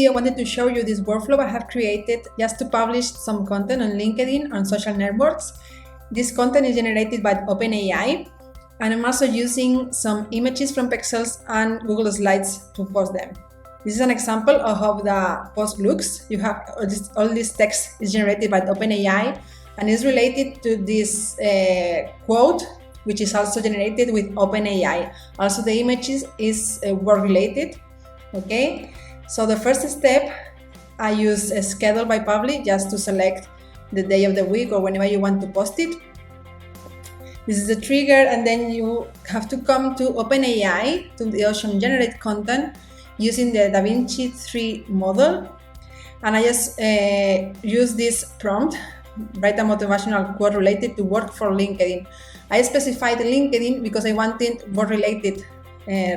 I wanted to show you this workflow I have created just to publish some content on LinkedIn and social networks. This content is generated by OpenAI, and I'm also using some images from Pexels and Google Slides to post them. This is an example of how the post looks. You have all this text is generated by OpenAI and is related to this quote, which is also generated with OpenAI. Also, the images is work related. Okay, so the first step, I use a schedule by Pabbly just to select the day of the week or whenever you want to post it. This is the trigger, and then you have to come to OpenAI to the option generate content using the DaVinci 3 model. And I just use this prompt, write a motivational quote related to work for LinkedIn. I specified LinkedIn because I wanted work related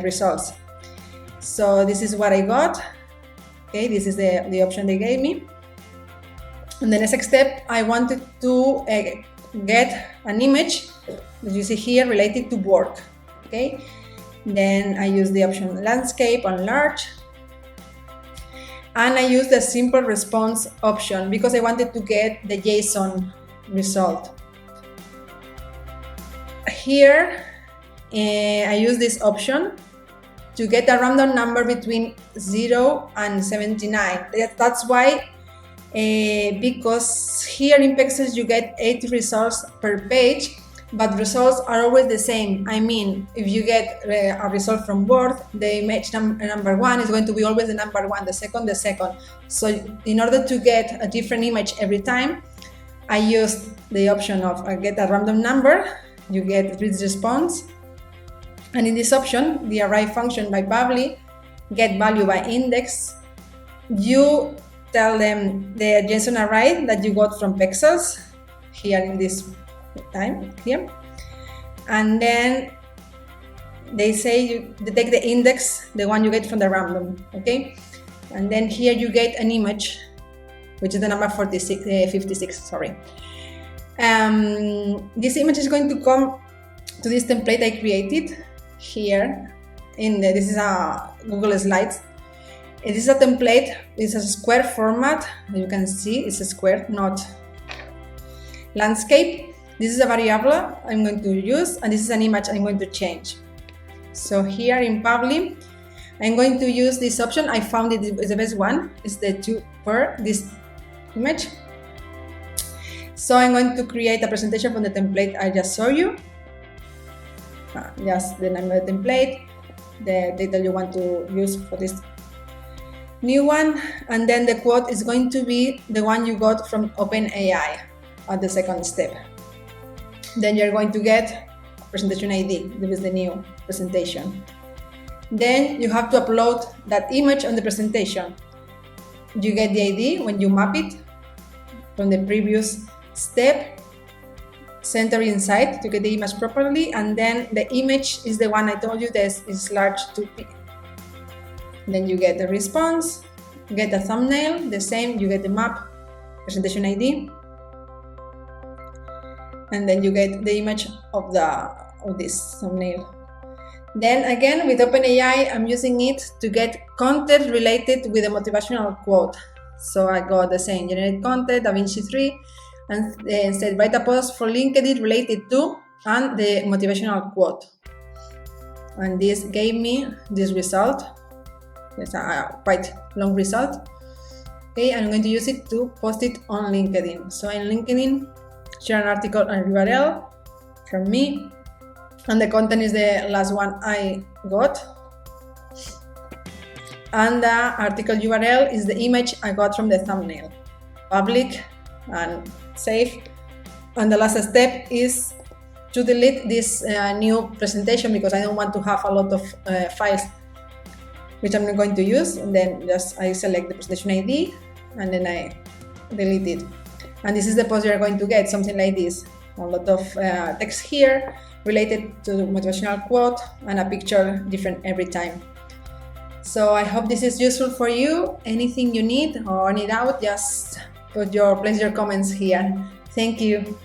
results. So this is what I got. Okay, this is the option they gave me. And the next step, I wanted to get an image that you see here related to work. Okay, then I use the option landscape on large, and I use the simple response option because I wanted to get the JSON result. Here I use this option to get a random number between 0 and 79. That's why, because here in Pexels you get 8 results per page, but results are always the same. I mean, if you get a result from Word, the image number 1 is going to be always the number 1, the second. So in order to get a different image every time, I use the option of get a random number, you get read response. And in this option, the array function by Pabbly, get value by index, you tell them the JSON array that you got from Pexels, here in this time, here. And then they say they take the index, the one you get from the random, okay? And then here you get an image, which is the number 56, sorry. This image is going to come to this template I created here this is a Google Slides. It is a template, it's a square format. You can see it's a square, not landscape. This is a variable I'm going to use, and this is an image I'm going to change. So here in Pabbly, I'm going to use this option. I found it is the best one. It's the 2 per this image. So I'm going to create a presentation from the template I just showed you. Just the name of the template, the data you want to use for this new one, and then the quote is going to be the one you got from OpenAI at the second step. Then you're going to get presentation ID. This is the new presentation. Then you have to upload that image on the presentation. You get the ID when you map it from the previous step. Center inside to get the image properly, and then the image is the one I told you that is large 2p. Then you get the response, get the thumbnail, the same, you get the map, presentation ID, and then you get the image of this thumbnail. Then again with OpenAI, I'm using it to get content related with a motivational quote. So I got the same, generate content, DaVinci 3, and instead write a post for LinkedIn related to, and the motivational quote. And this gave me this result. It's a quite long result. Okay, I'm going to use it to post it on LinkedIn. So in LinkedIn, share an article and URL from me. And the content is the last one I got. And the article URL is the image I got from the thumbnail. Public and save. And the last step is to delete this new presentation because I don't want to have a lot of files which I'm not going to use. And then just I select the presentation ID and then I delete it. And this is the post you're going to get, something like this. A lot of text here related to the motivational quote and a picture different every time. So I hope this is useful for you. Anything you need or any doubt, just place your comments here. Thank you.